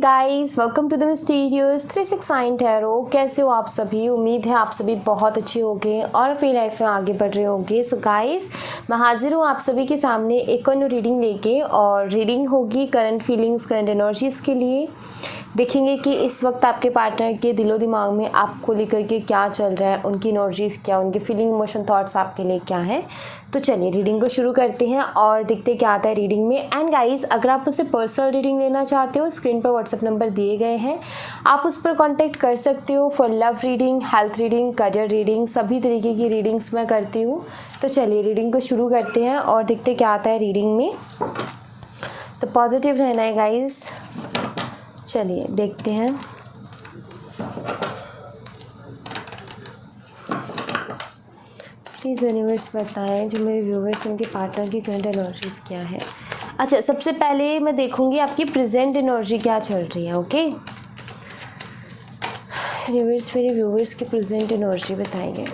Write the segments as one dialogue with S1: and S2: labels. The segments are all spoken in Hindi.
S1: Guys, welcome to the mysterious 369 tarot. कैसे हो आप सभी? उम्मीद है आप सभी बहुत अच्छे होंगे और अपनी लाइफ में आगे बढ़ रहे होंगे। सो गाइस, मैं हाजिर हूँ आप सभी के सामने एक और न्यू रीडिंग लेके, और रीडिंग होगी करंट फीलिंग्स, करंट एनर्जीज़ के लिए। देखेंगे कि इस वक्त आपके पार्टनर के दिलो दिमाग में आपको लेकर के क्या चल रहा है, उनकी एनर्जीज़ क्या, उनके फीलिंग, इमोशन, थॉट्स आपके लिए क्या है। तो चलिए रीडिंग को शुरू करते हैं और देखते क्या आता है रीडिंग में। एंड गाइस, अगर आप मुझसे पर्सनल रीडिंग लेना चाहते हो, स्क्रीन पर व्हाट्सएप नंबर दिए गए हैं, आप उस पर कांटेक्ट कर सकते हो for love reading, health reading, career reading, सभी तरीके की रीडिंग्स मैं करती हूँ। तो चलिए रीडिंग को शुरू करते हैं और देखते क्या आता है रीडिंग में। तो पॉजिटिव रहना है गाइस। चलिए देखते हैं। प्लीज़ यूनिवर्स बताएं जो मेरे व्यूवर्स, उनके पार्टनर की करंट एनर्जीज क्या है। अच्छा, सबसे पहले मैं देखूंगी आपकी प्रेजेंट एनर्जी क्या चल रही है। ओके यूनिवर्स, मेरे व्यूवर्स की प्रेजेंट एनर्जी बताएंगे।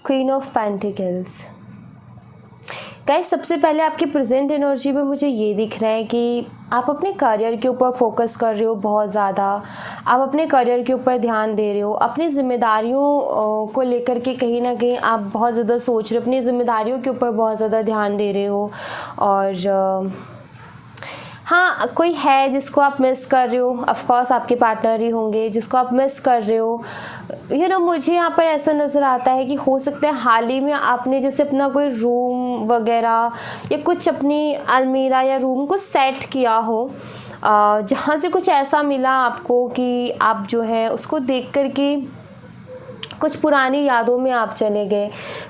S1: Queen of pentacles. गाइस, सबसे पहले आपकी प्रेजेंट एनर्जी में मुझे ये दिख रहा है कि आप अपने करियर के ऊपर फोकस कर रहे हो बहुत ज़्यादा। आप अपने करियर के ऊपर ध्यान दे रहे हो, अपनी जिम्मेदारियों को लेकर के कहीं ना कहीं आप बहुत ज़्यादा सोच रहे हो, अपनी जिम्मेदारियों के ऊपर बहुत ज़्यादा ध्यान दे रहे हो। और हाँ, कोई है जिसको आप मिस कर रहे हो। ऑफ कोर्स आपके पार्टनर ही होंगे जिसको आप मिस कर रहे हो। मुझे यहाँ पर ऐसा नज़र आता है कि हो सकता है हाल ही में आपने जैसे अपना कोई रूम वगैरह या कुछ अपनी अलमीरा या रूम को सेट किया हो, जहाँ से कुछ ऐसा मिला आपको कि आप जो है उसको देख कर के कुछ पुरानी यादों में आप चले गए।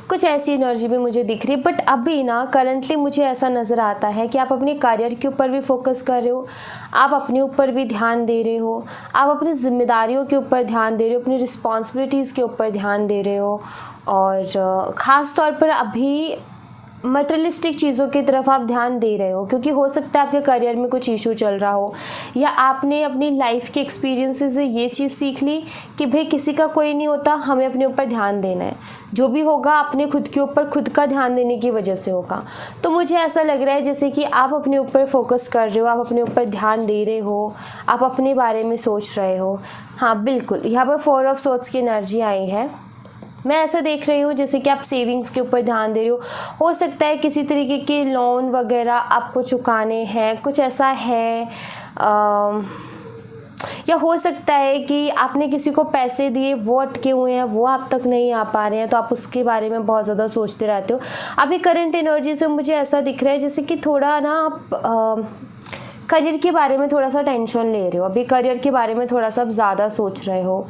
S1: कुछ ऐसी एनर्जी भी मुझे दिख रही है। बट अभी ना करंटली मुझे ऐसा नज़र आता है कि आप अपने करियर के ऊपर भी फोकस कर रहे हो, आप अपने ऊपर भी ध्यान दे रहे हो, आप अपनी जिम्मेदारियों के ऊपर ध्यान दे रहे हो, अपनी रिस्पॉन्सिबिलिटीज़ के ऊपर ध्यान दे रहे हो। और ख़ास तौर पर अभी मटेरियलिस्टिक चीज़ों की तरफ आप ध्यान दे रहे हो, क्योंकि हो सकता है आपके करियर में कुछ इशू चल रहा हो, या आपने अपनी लाइफ के एक्सपीरियंसेस से ये चीज़ सीख ली कि भाई किसी का कोई नहीं होता, हमें अपने ऊपर ध्यान देना है। जो भी होगा अपने खुद के ऊपर खुद का ध्यान देने की वजह से होगा। तो मुझे ऐसा लग रहा है जैसे कि आप अपने ऊपर फोकस कर रहे हो, आप अपने ऊपर ध्यान दे रहे हो, आप अपने बारे में सोच रहे हो। हाँ बिल्कुल, यहाँ पर 4 ऑफ सोर्ड्स की एनर्जी आई है। मैं ऐसा देख रही हूँ जैसे कि आप सेविंग्स के ऊपर ध्यान दे रहे हो सकता है किसी तरीके के लोन वगैरह आपको चुकाने हैं, कुछ ऐसा है। या हो सकता है कि आपने किसी को पैसे दिए, वो अटके हुए हैं, वो आप तक नहीं आ पा रहे हैं, तो आप उसके बारे में बहुत ज़्यादा सोचते रहते हो। अभी करंट एनर्जी से मुझे ऐसा दिख रहा है जैसे कि थोड़ा ना आप करियर के बारे में थोड़ा सा टेंशन ले रहे हो, अभी करियर के बारे में थोड़ा सा ज़्यादा सोच रहे हो।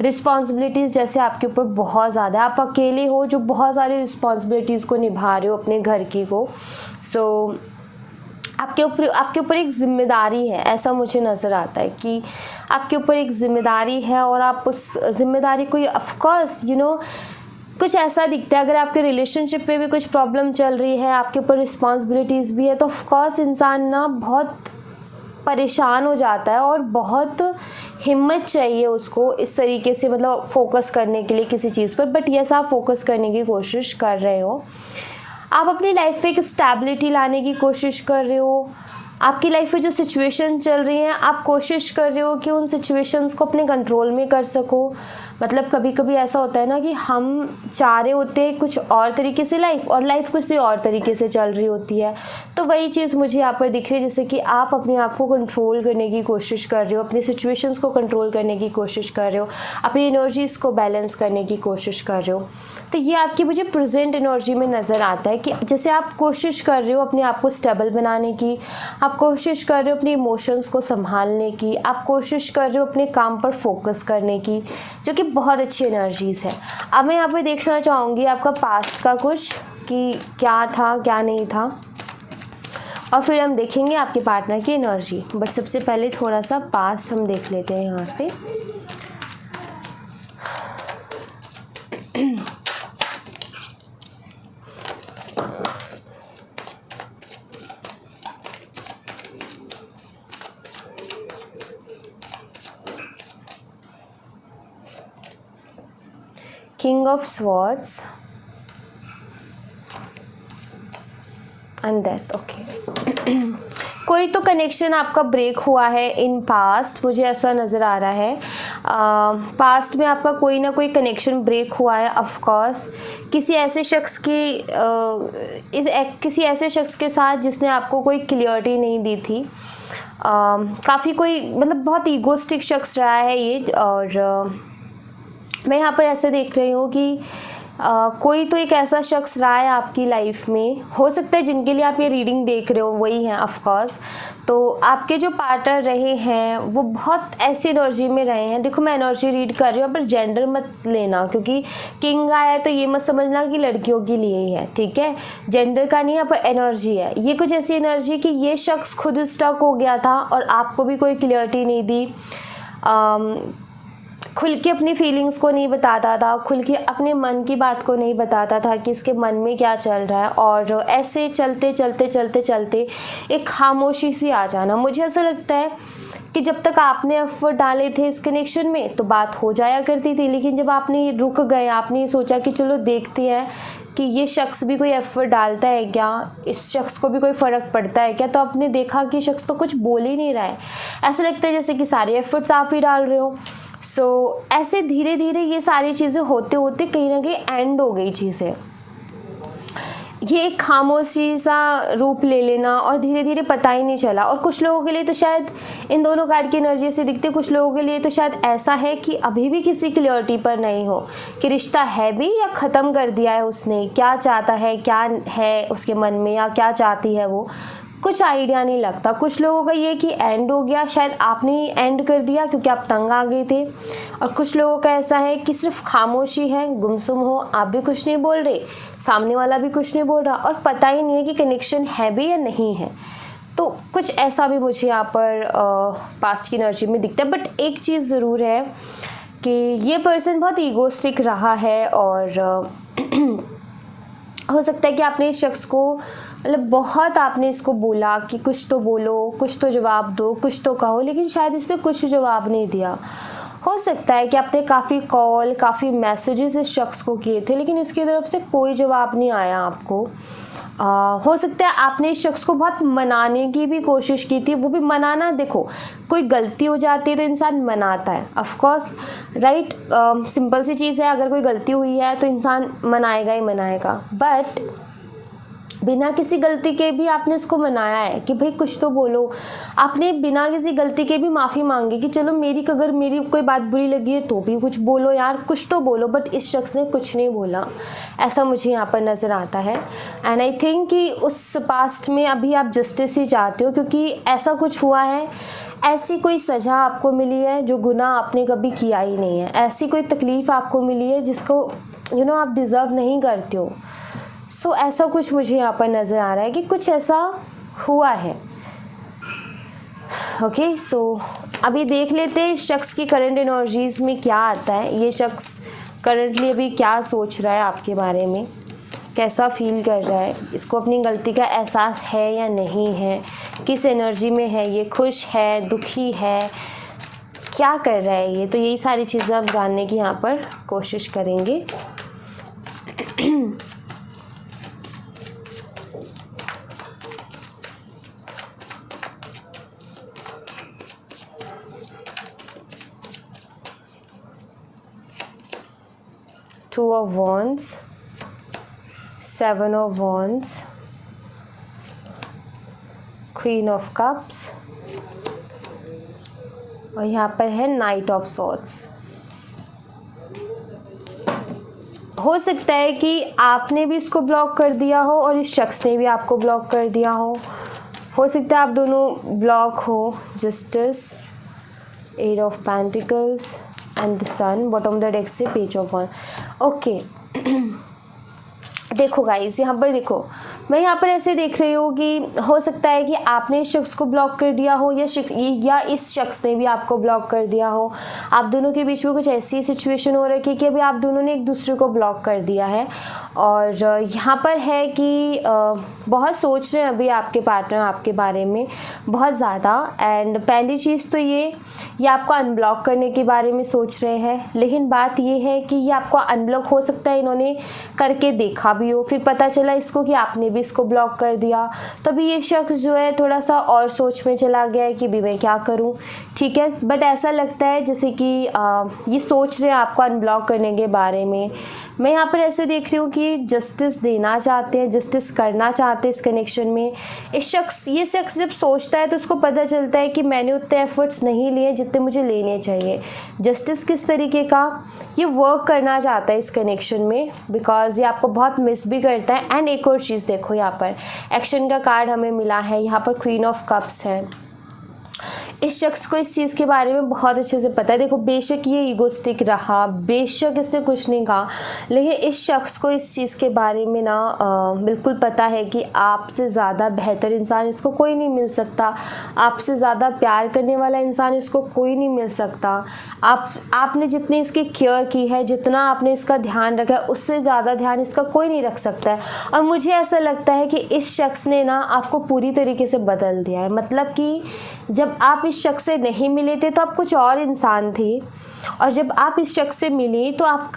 S1: रिस्पॉन्सिबिलिटीज़ जैसे आपके ऊपर बहुत ज़्यादा, आप अकेले हो जो बहुत सारी रिस्पॉन्सिबिलिटीज़ को निभा रहे हो अपने घर की को। सो आपके ऊपर एक ज़िम्मेदारी है, ऐसा मुझे नज़र आता है कि आपके ऊपर एक ज़िम्मेदारी है और आप उस ज़िम्मेदारी को ऑफकोर्स कुछ ऐसा दिखता है। अगर आपके रिलेशनशिप में भी कुछ प्रॉब्लम चल रही है, आपके ऊपर रिस्पॉन्सिबिलिटीज़ भी है, तो ऑफकोर्स इंसान ना बहुत परेशान हो जाता है और बहुत हिम्मत चाहिए उसको इस तरीके से फोकस करने के लिए किसी चीज़ पर। बट यस, आप फोकस करने की कोशिश कर रहे हो, आप अपनी लाइफ में एक स्टेबिलिटी लाने की कोशिश कर रहे हो। आपकी लाइफ में जो सिचुएशन चल रही हैं, आप कोशिश कर रहे हो कि उन सिचुएशंस को अपने कंट्रोल में कर सको। कभी कभी ऐसा होता है ना कि हम चाह रहे होते हैं कुछ और तरीके से लाइफ, और लाइफ कुछ और तरीके से चल रही होती है। तो वही चीज़ मुझे यहाँ पर दिख रही है जैसे कि आप अपने आप को कंट्रोल करने की कोशिश कर रहे हो, अपनी सिचुएशंस को कंट्रोल करने की कोशिश कर रहे हो, अपनी एनर्जीज़ को बैलेंस करने की कोशिश कर रहे हो। तो ये आपकी मुझे प्रेजेंट एनर्जी में नज़र आता है कि जैसे आप कोशिश कर रहे हो अपने आप को स्टेबल बनाने की, आप कोशिश कर रहे हो अपने इमोशंस को संभालने की, आप कोशिश कर रहे हो अपने काम पर फोकस करने की, जो कि बहुत अच्छी एनर्जीज़ है। अब मैं यहाँ पे देखना चाहूँगी आपका पास्ट का कुछ कि क्या था क्या नहीं था, और फिर हम देखेंगे आपके पार्टनर की एनर्जी। बट सबसे पहले थोड़ा सा पास्ट हम देख लेते हैं यहाँ से। King of swords and death. Okay, कोई तो कनेक्शन आपका ब्रेक हुआ है इन पास्ट, मुझे ऐसा नज़र आ रहा है। पास्ट में आपका कोई ना कोई कनेक्शन ब्रेक हुआ है ऑफ कोर्स, किसी ऐसे शख्स की किसी ऐसे शख्स के साथ जिसने आपको कोई क्लियरिटी नहीं दी थी। काफ़ी कोई मतलब बहुत ईगोस्टिक शख्स रहा है ये। और मैं यहाँ पर ऐसे देख रही हूँ कि कोई तो एक ऐसा शख्स रहा है आपकी लाइफ में, हो सकता है जिनके लिए आप ये रीडिंग देख रहे हो वही हैं ऑफ कोर्स। तो आपके जो पार्टनर रहे हैं वो बहुत ऐसी एनर्जी में रहे हैं। देखो मैं एनर्जी रीड कर रही हूँ, पर जेंडर मत लेना, क्योंकि किंग आया है तो ये मत समझना कि लड़कियों के लिए ही है, ठीक है। जेंडर का नहीं है, पर एनर्जी है। ये कुछ ऐसी एनर्जी कि ये शख्स खुद स्टक हो गया था और आपको भी कोई क्लियरिटी नहीं दी, खुल के अपनी फीलिंग्स को नहीं बताता था, खुल के अपने मन की बात को नहीं बताता था कि इसके मन में क्या चल रहा है। और ऐसे चलते चलते चलते चलते एक खामोशी सी आ जाना। मुझे ऐसा लगता है कि जब तक आपने एफर्ट डाले थे इस कनेक्शन में तो बात हो जाया करती थी, लेकिन जब आपने रुक गए, आपने सोचा कि चलो देखते हैं कि ये शख्स भी कोई एफर्ट डालता है क्या, इस शख्स को भी कोई फ़र्क पड़ता है क्या, तो आपने देखा कि शख्स तो कुछ बोल ही नहीं रहा है। ऐसा लगता है जैसे कि सारे एफर्ट्स आप ही डाल रहे हो। ऐसे धीरे धीरे ये सारी चीज़ें होते होते कहीं ना कहीं एंड हो गई चीज़ें। ये एक खामोशी सा रूप ले लेना और धीरे धीरे पता ही नहीं चला। और कुछ लोगों के लिए तो शायद इन दोनों कार्ड की एनर्जी से दिखते, कुछ लोगों के लिए तो शायद ऐसा है कि अभी भी किसी क्लियरिटी पर नहीं हो कि रिश्ता है भी या ख़त्म कर दिया है उसने, क्या चाहता है, क्या है उसके मन में या क्या चाहती है वो, कुछ आइडिया नहीं लगता। कुछ लोगों का ये कि एंड हो गया, शायद आपने ही एंड कर दिया क्योंकि आप तंग आ गए थे। और कुछ लोगों का ऐसा है कि सिर्फ खामोशी है, गुमसुम हो, आप भी कुछ नहीं बोल रहे, सामने वाला भी कुछ नहीं बोल रहा और पता ही नहीं है कि कनेक्शन है भी या नहीं है। तो कुछ ऐसा भी मुझे यहाँ पर पास्ट की एनर्जी में दिखता है। बट एक चीज़ ज़रूर है कि ये पर्सन बहुत ईगोस्टिक रहा है और हो सकता है कि आपने इस शख्स को मतलब बहुत आपने इसको बोला कि कुछ तो बोलो, कुछ तो जवाब दो, कुछ तो कहो, लेकिन शायद इसने कुछ जवाब नहीं दिया। हो सकता है कि आपने काफ़ी कॉल, काफ़ी मैसेजेस इस शख्स को किए थे, लेकिन इसकी तरफ से कोई जवाब नहीं आया आपको। हो सकता है आपने इस शख्स को बहुत मनाने की भी कोशिश की थी। वो भी मनाना, देखो कोई गलती हो जाती है तो इंसान मनाता है, ऑफ कोर्स, राइट। सिंपल सी चीज़ है, अगर कोई गलती हुई है तो इंसान मनाएगा ही मनाएगा। बट बिना किसी गलती के भी आपने इसको मनाया है कि भाई कुछ तो बोलो। आपने बिना किसी गलती के भी माफ़ी मांगी कि चलो अगर मेरी कोई बात बुरी लगी है तो भी कुछ बोलो यार, कुछ तो बोलो। बट इस शख्स ने कुछ नहीं बोला, ऐसा मुझे यहाँ पर नज़र आता है। एंड आई थिंक कि उस पास्ट में अभी आप जस्टिस ही चाहते हो, क्योंकि ऐसा कुछ हुआ है, ऐसी कोई सज़ा आपको मिली है जो गुनाह आपने कभी किया ही नहीं है, ऐसी कोई तकलीफ़ आपको मिली है जिसको आप डिज़र्व नहीं करते हो। सो ऐसा कुछ मुझे यहाँ पर नज़र आ रहा है कि कुछ ऐसा हुआ है। ओके, सो अभी देख लेते हैं इस शख्स की करंट एनर्जीज़ में क्या आता है। ये शख्स करंटली अभी क्या सोच रहा है आपके बारे में, कैसा फील कर रहा है, इसको अपनी गलती का एहसास है या नहीं है, किस एनर्जी में है, ये खुश है, दुखी है, क्या कर रहा है ये। तो यही सारी चीज़ें आप जानने की यहाँ पर कोशिश करेंगे। Two of Wands, Seven of Wands, Queen of Cups और यहाँ पर है Knight of Swords। हो सकता है कि आपने भी इसको ब्लॉक कर दिया हो और इस शख्स ने भी आपको ब्लॉक कर दिया हो सकता है आप दोनों ब्लॉक हो। Justice, eight of pentacles and the sun. Bottom of the deck से पेज ऑफ वन। ओके, देखो गाइस, यहाँ पर देखो, मैं यहाँ पर ऐसे देख रही हूँ कि हो सकता है कि आपने इस शख्स को ब्लॉक कर दिया हो या इस शख्स ने भी आपको ब्लॉक कर दिया हो। आप दोनों के बीच में कुछ ऐसी सिचुएशन हो रखी है कि अभी आप दोनों ने एक दूसरे को ब्लॉक कर दिया है। और यहाँ पर है कि बहुत सोच रहे हैं अभी आपके पार्टनर आपके बारे में बहुत ज़्यादा। एंड पहली चीज़ तो ये आपको अनब्लॉक करने के बारे में सोच रहे हैं, लेकिन बात ये है कि ये आपको अनब्लॉक हो सकता है इन्होंने करके देखा भी हो, फिर पता चला इसको कि आपने भी इसको ब्लॉक कर दिया, तो अभी ये शख्स जो है थोड़ा सा और सोच में चला गया है कि भी मैं क्या करूं। ठीक है, बट ऐसा लगता है जैसे कि ये सोच रहे हैं आपको अनब्लॉक करने के बारे में। मैं यहाँ पर ऐसे देख रही हूँ कि जस्टिस देना चाहते हैं, जस्टिस करना चाहते हैं इस कनेक्शन में। ये शख्स जब सोचता है तो उसको पता चलता है कि मैंने उतने एफर्ट्स नहीं लिए जितने मुझे लेने चाहिए। जस्टिस किस तरीके का, ये वर्क करना चाहता है इस कनेक्शन में, बिकॉज ये आपको बहुत मिस भी करता है। एंड एक और चीज़ देखो, यहाँ पर एक्शन का कार्ड हमें मिला है, यहाँ पर क्वीन ऑफ कप्स है। इस शख्स को इस चीज़ के बारे में बहुत अच्छे से पता है। देखो, बेशक ये ईगोस्टिक रहा, बेशक इसने कुछ नहीं कहा, लेकिन इस शख्स को इस चीज़ के बारे में ना बिल्कुल पता है कि आपसे ज़्यादा बेहतर इंसान इसको कोई नहीं मिल सकता, आपसे ज़्यादा प्यार करने वाला इंसान इसको कोई नहीं मिल सकता। आपने जितनी इसकी केयर की है, जितना आपने इसका ध्यान रखा है, उससे ज़्यादा ध्यान इसका कोई नहीं रख सकता है। और मुझे ऐसा लगता है कि इस शख्स ने ना आपको पूरी तरीके से बदल दिया है। मतलब कि जब आप इस शख्स से नहीं मिले थे तो आप कुछ और इंसान थे, और जब आप इस शख्स से मिले तो आप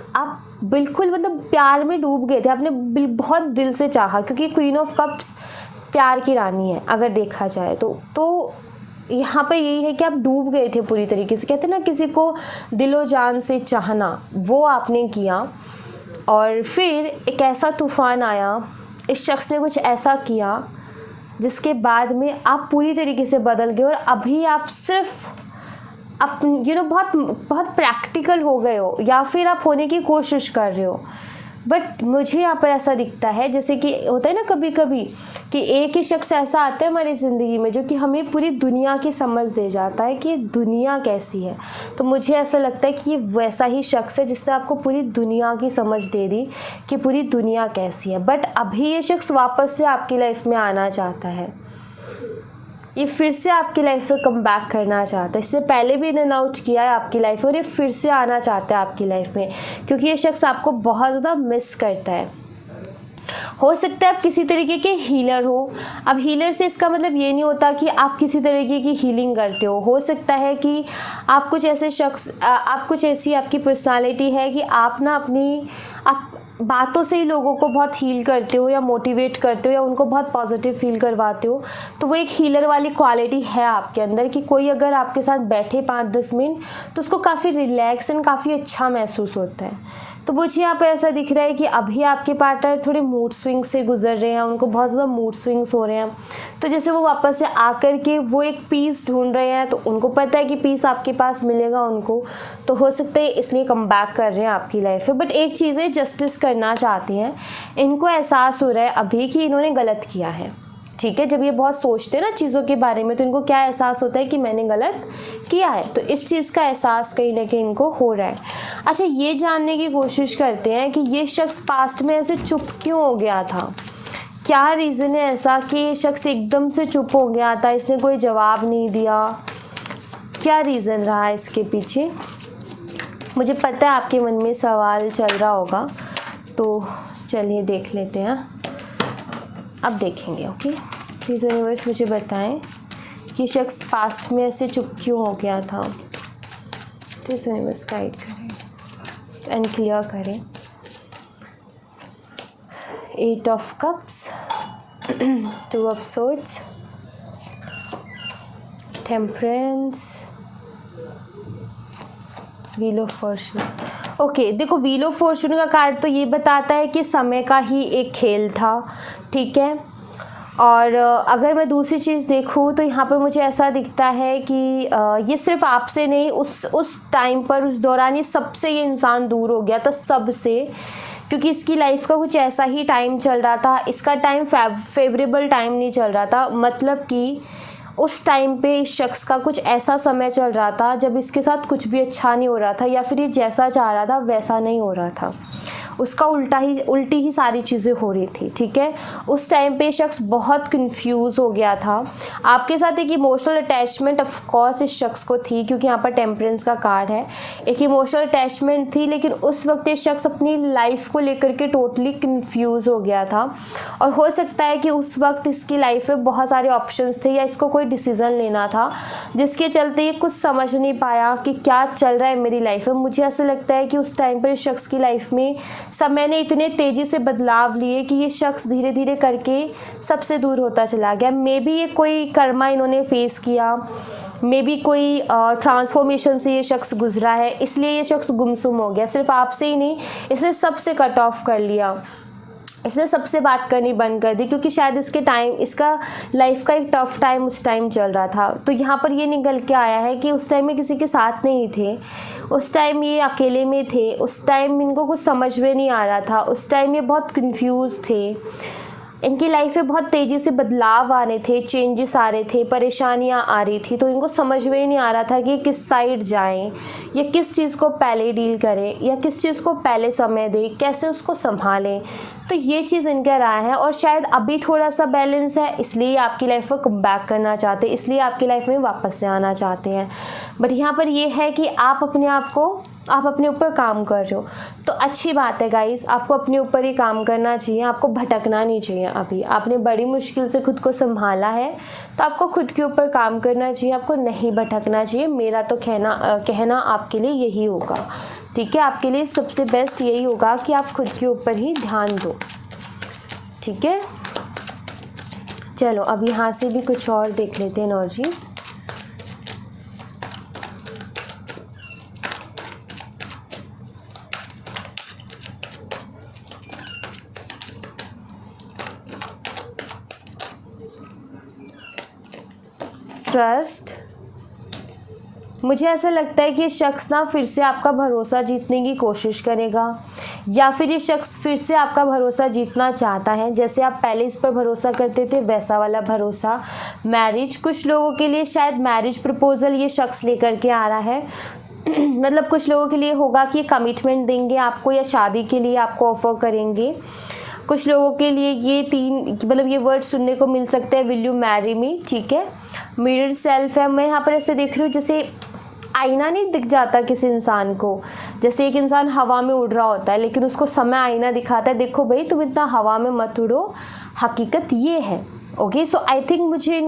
S1: बिल्कुल मतलब प्यार में डूब गए थे। आपने बहुत दिल से चाहा, क्योंकि क्वीन ऑफ कप्स प्यार की रानी है अगर देखा जाए तो यहाँ पे यही है कि आप डूब गए थे पूरी तरीके से। कहते हैं ना, किसी को दिलो जान से चाहना, वो आपने किया। और फिर एक ऐसा तूफ़ान आया, इस शख्स ने कुछ ऐसा किया जिसके बाद में आप पूरी तरीके से बदल गए, और अभी आप सिर्फ बहुत प्रैक्टिकल हो गए हो, या फिर आप होने की कोशिश कर रहे हो। बट मुझे यहाँ पर ऐसा दिखता है जैसे कि होता है ना कभी कभी कि एक ही शख्स ऐसा आता है हमारी ज़िंदगी में जो कि हमें पूरी दुनिया की समझ दे जाता है कि दुनिया कैसी है। तो मुझे ऐसा लगता है कि ये वैसा ही शख्स है जिसने आपको पूरी दुनिया की समझ दे दी कि पूरी दुनिया कैसी है। बट अभी ये शख्स वापस से आपकी लाइफ में आना चाहता है, ये फिर से आपकी लाइफ में कम बैक करना चाहता है। इससे पहले भी इन आउट किया है आपकी लाइफ में, और ये फिर से आना चाहता है आपकी लाइफ में, क्योंकि ये शख्स आपको बहुत ज़्यादा मिस करता है। हो सकता है आप किसी तरीके के हीलर हो। अब हीलर से इसका मतलब ये नहीं होता कि आप किसी तरीके की हीलिंग करते हो सकता है कि आप कुछ ऐसे शख्स, आप कुछ ऐसी आपकी पर्सनालिटी है कि आप ना आप बातों से ही लोगों को बहुत हील करते हो, या मोटिवेट करते हो, या उनको बहुत पॉजिटिव फील करवाते हो। तो वो एक हीलर वाली क्वालिटी है आपके अंदर कि कोई अगर आपके साथ बैठे 5-10 मिनट तो उसको काफ़ी रिलैक्स एंड काफ़ी अच्छा महसूस होता है। तो मुझे यहाँ पर ऐसा दिख रहा है कि अभी आपके पार्टनर थोड़े मूड स्विंग से गुजर रहे हैं, उनको बहुत ज़्यादा मूड स्विंग्स हो रहे हैं। तो जैसे वो वापस से आकर के वो एक पीस ढूंढ रहे हैं, तो उनको पता है कि पीस आपके पास मिलेगा उनको, तो हो सकता है इसलिए कम बैक कर रहे हैं आपकी लाइफ में। बट एक चीज़ है, जस्टिस करना चाहते हैं। इनको एहसास हो रहा है अभी कि इन्होंने गलत किया है। ठीक है, जब ये बहुत सोचते हैं ना चीज़ों के बारे में, तो इनको क्या एहसास होता है कि मैंने गलत किया है। तो इस चीज़ का एहसास कहीं ना कहीं इनको हो रहा है। अच्छा, ये जानने की कोशिश करते हैं कि ये शख्स पास्ट में ऐसे चुप क्यों हो गया था। क्या रीज़न है ऐसा कि ये शख्स एकदम से चुप हो गया था, इसने कोई जवाब नहीं दिया। क्या रीज़न रहा इसके पीछे। मुझे पता है आपके मन में सवाल चल रहा होगा, तो चलिए देख लेते हैं। अब देखेंगे। ओके, प्लीज़ यूनिवर्स मुझे बताएं कि शख्स पास्ट में ऐसे चुप क्यों हो गया था। प्लीज़ यूनिवर्स गाइड करें एंड क्लियर करें। 8 of cups, 2 of swords, temperance, wheel of Fortune. Okay, देखो व्हील ऑफ फॉर्चून का कार्ड तो ये बताता है कि समय का ही एक खेल था। ठीक है, और अगर मैं दूसरी चीज़ देखूँ तो यहाँ पर मुझे ऐसा दिखता है कि ये सिर्फ आपसे नहीं, उस टाइम पर, उस दौरान ये सबसे ये इंसान दूर हो गया था, सबसे, क्योंकि इसकी लाइफ का कुछ ऐसा ही टाइम चल रहा था। इसका टाइम फेवरेबल टाइम नहीं चल रहा था, मतलब कि उस टाइम पे इस शख्स का कुछ ऐसा समय चल रहा था जब इसके साथ कुछ भी अच्छा नहीं हो रहा था, या फिर ये जैसा चाह रहा था वैसा नहीं हो रहा था। उसका उल्टी ही सारी चीज़ें हो रही थी, ठीक है। उस टाइम पे शख्स बहुत कंफ्यूज हो गया था। आपके साथ एक इमोशनल अटैचमेंट ऑफ कोर्स इस शख्स को थी, क्योंकि यहाँ पर टेम्परेंस का कार्ड है, एक इमोशनल अटैचमेंट थी, लेकिन उस वक्त ये शख्स अपनी लाइफ को लेकर के टोटली कंफ्यूज हो गया था। और हो सकता है कि उस वक्त इसकी लाइफ में बहुत सारे ऑप्शंस थे या इसको कोई डिसीज़न लेना था, जिसके चलते ये कुछ समझ नहीं पाया कि क्या चल रहा है मेरी लाइफ में। मुझे ऐसा लगता है कि उस टाइम पर इस शख्स की लाइफ में समय ने इतने तेज़ी से बदलाव लिए कि ये शख्स धीरे धीरे करके सबसे दूर होता चला गया। मे बी ये कोई कर्मा इन्होंने फेस किया, मे बी कोई ट्रांसफॉर्मेशन से ये शख्स गुजरा है, इसलिए ये शख्स गुमसुम हो गया। सिर्फ आपसे ही नहीं, इसने सबसे कट ऑफ कर लिया, इसने सबसे बात करनी बंद कर दी, क्योंकि शायद इसका लाइफ का एक टफ टाइम उस टाइम चल रहा था। तो यहाँ पर ये निकल के आया है कि उस टाइम में किसी के साथ नहीं थे, उस टाइम ये अकेले में थे, उस टाइम इनको कुछ समझ में नहीं आ रहा था, उस टाइम ये बहुत कंफ्यूज थे, इनकी लाइफ में बहुत तेज़ी से बदलाव आने थे, चेंजेस आ रहे थे, परेशानियां आ रही थी। तो इनको समझ में ही नहीं आ रहा था कि किस साइड जाएं, या किस चीज़ को पहले डील करें, या किस चीज़ को पहले समय दें, कैसे उसको संभालें। तो ये चीज़ इनका रहा है, और शायद अभी थोड़ा सा बैलेंस है, इसलिए आपकी लाइफ को कम बैक करना चाहते हैं, इसलिए आपकी लाइफ में वापस से आना चाहते हैं। बट यहाँ पर ये है कि आप अपने ऊपर काम कर रहे हो, तो अच्छी बात है गाइस, आपको अपने ऊपर ही काम करना चाहिए, आपको भटकना नहीं चाहिए। अभी आपने बड़ी मुश्किल से खुद को संभाला है, तो आपको खुद के ऊपर काम करना चाहिए, आपको नहीं भटकना चाहिए। मेरा तो कहना आपके लिए यही होगा, ठीक है। आपके लिए सबसे बेस्ट यही होगा कि आप खुद के ऊपर ही ध्यान दो, ठीक है। चलो अब यहाँ से भी कुछ और देख लेते हैं एनर्जीज। ट्रस्ट, मुझे ऐसा लगता है कि ये शख्स ना फिर से आपका भरोसा जीतने की कोशिश करेगा, या फिर ये शख्स फिर से आपका भरोसा जीतना चाहता है। जैसे आप पहले इस पर भरोसा करते थे, वैसा वाला भरोसा। मैरिज, कुछ लोगों के लिए शायद मैरिज प्रपोजल ये शख्स लेकर के आ रहा है। मतलब कुछ लोगों के लिए होगा कि ये कमिटमेंट देंगे आपको, या शादी के लिए आपको ऑफर करेंगे। कुछ लोगों के लिए ये मतलब ये वर्ड सुनने को मिल सकता है, विल यू मैरी मी, ठीक है। मिरर सेल्फ है, मैं यहाँ पर ऐसे देख रही हूँ जैसे आईना नहीं दिख जाता किसी इंसान को, जैसे एक इंसान हवा में उड़ रहा होता है, लेकिन उसको समय आईना दिखाता है, देखो भाई तुम इतना हवा में मत उड़ो, हकीकत ये है। ओके, सो आई थिंक मुझे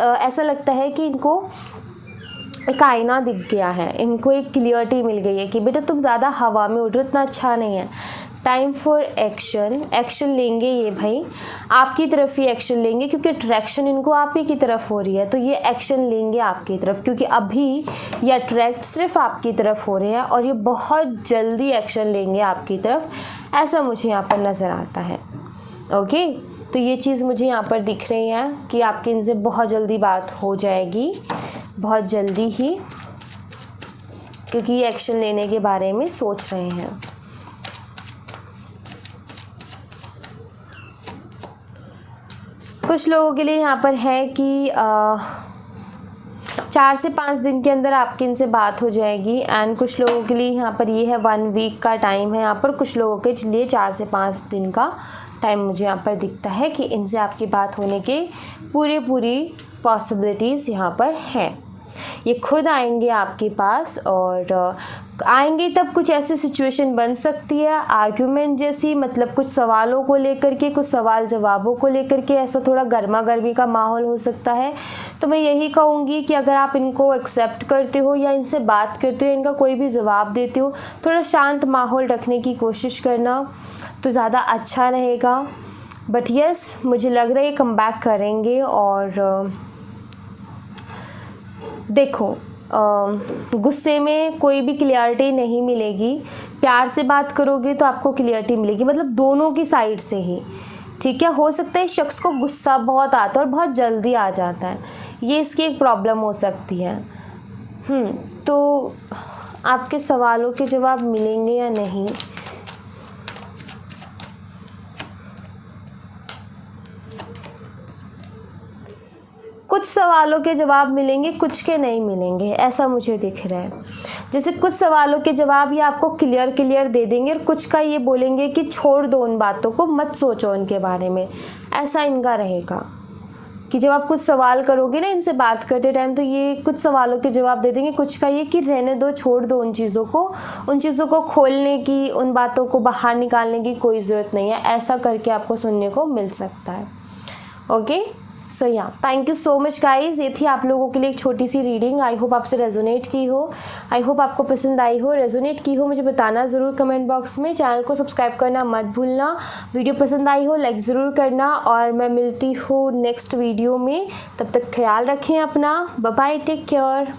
S1: ऐसा लगता है कि इनको एक आईना दिख गया है, इनको एक क्लियरिटी मिल गई है कि बेटा तुम ज़्यादा हवा में उड़ रहे हो, इतना अच्छा नहीं है। टाइम फॉर एक्शन लेंगे ये भाई, आपकी तरफ ही एक्शन लेंगे, क्योंकि अट्रैक्शन इनको आप ही की तरफ हो रही है, तो ये एक्शन लेंगे आपकी तरफ, क्योंकि अभी ये अट्रैक्ट सिर्फ आपकी तरफ हो रहे हैं, और ये बहुत जल्दी एक्शन लेंगे आपकी तरफ, ऐसा मुझे यहाँ पर नज़र आता है। ओके, तो ये चीज़ मुझे यहाँ पर दिख रही है कि आपकी इनसे बहुत जल्दी बात हो जाएगी, बहुत जल्दी ही, क्योंकि ये एक्शन लेने के बारे में सोच रहे हैं। कुछ लोगों के लिए यहाँ पर है कि 4 से 5 दिन के अंदर आपकी इनसे बात हो जाएगी, एंड कुछ लोगों के लिए यहाँ पर ये है 1 वीक का टाइम है यहाँ पर। कुछ लोगों के लिए 4 से 5 दिन का टाइम मुझे यहाँ पर दिखता है कि इनसे आपकी बात होने के पूरी पॉसिबिलिटीज़ यहाँ पर हैं। ये खुद आएंगे आपके पास, और आएंगे तब कुछ ऐसी सिचुएशन बन सकती है आर्ग्यूमेंट जैसी, मतलब कुछ सवालों को लेकर के, कुछ सवाल जवाबों को लेकर के, ऐसा थोड़ा गर्मा गर्मी का माहौल हो सकता है। तो मैं यही कहूँगी कि अगर आप इनको एक्सेप्ट करते हो या इनसे बात करते हो, इनका कोई भी जवाब देते हो, थोड़ा शांत माहौल रखने की कोशिश करना तो ज़्यादा अच्छा रहेगा। बट यस, मुझे लग रहा है ये कम बैक करेंगे। और देखो, गुस्से में कोई भी क्लियरिटी नहीं मिलेगी, प्यार से बात करोगे तो आपको क्लियरिटी मिलेगी, मतलब दोनों की साइड से ही, ठीक है। हो सकता है शख्स को गुस्सा बहुत आता है और बहुत जल्दी आ जाता है, ये इसकी एक प्रॉब्लम हो सकती है। तो आपके सवालों के जवाब मिलेंगे या नहीं, कुछ सवालों के जवाब मिलेंगे, कुछ के नहीं मिलेंगे, ऐसा मुझे दिख रहा है। जैसे कुछ सवालों के जवाब ये आपको क्लियर दे देंगे और कुछ का ये बोलेंगे कि छोड़ दो उन बातों को, मत सोचो उनके बारे में। ऐसा इनका रहेगा कि जब आप कुछ सवाल करोगे ना इनसे बात करते टाइम, तो ये कुछ सवालों के जवाब दे देंगे, कुछ का ये कि रहने दो, छोड़ दो उन चीज़ों को खोलने की, उन बातों को बाहर निकालने की कोई ज़रूरत नहीं है। ऐसा करके आपको सुनने को मिल सकता है। ओके, सो या thank you so much guys. ये थी आप लोगों के लिए एक छोटी सी रीडिंग। आई होप आपसे रेजोनेट की हो, आई होप आपको पसंद आई हो। रेजोनेट की हो मुझे बताना ज़रूर कमेंट बॉक्स में। चैनल को सब्सक्राइब करना मत भूलना। वीडियो पसंद आई हो लाइक ज़रूर करना, और मैं मिलती हूँ नेक्स्ट वीडियो में। तब तक ख्याल रखें अपना। Bye bye, take care.